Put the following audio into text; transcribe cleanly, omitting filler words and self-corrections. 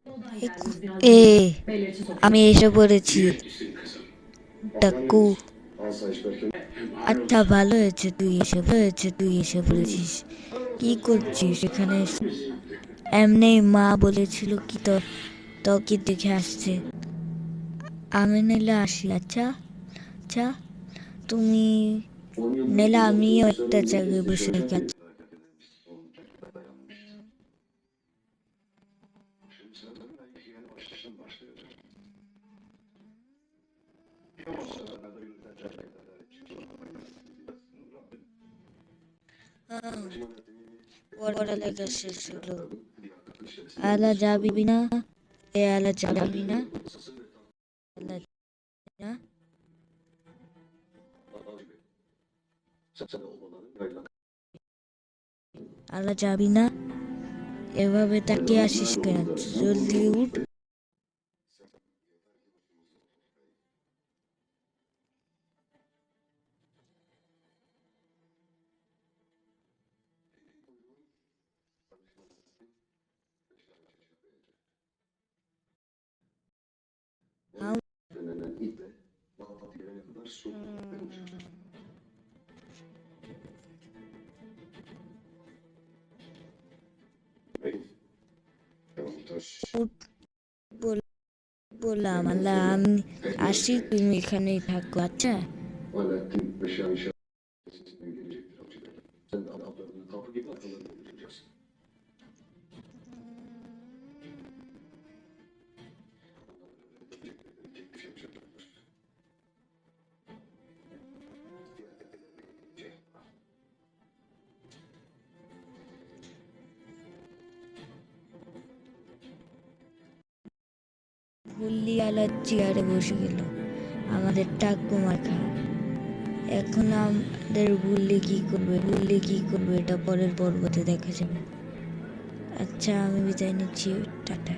এ আমি এসে পড়েছি টাক্কু। আচ্ছা ভালো হয়েছে তুই এসে পড়েছিস। কি করছিস এখানে? এমনি মা বলেছিল কি তোকে দেখে আসছে। আমি নিলে আসি। আচ্ছা আচ্ছা, তুমি নিলে আমিও একটা জায়গায় বসে রেখে আছি। পড়ালেখা শেষ হলো। আলা যাবি না? আলা যাবি না? আলা না? আলা যাবি না? এভাবে তাকিয়ে আসিস কেন? জলদি উঠ। হাউ উঠ বললাম। আলা আমি আসি, তুমি এখানেই থাকো। আচ্ছা ভুল্লি আলা চেয়ারে বসে গেল। আমাদের টাক্কু মাখা। এখন আমাদের ভুল্লি কি করবে এটা পরের পর্বতে দেখা যাবে। আচ্ছা আমি বিদায় নিচ্ছি। টাটা।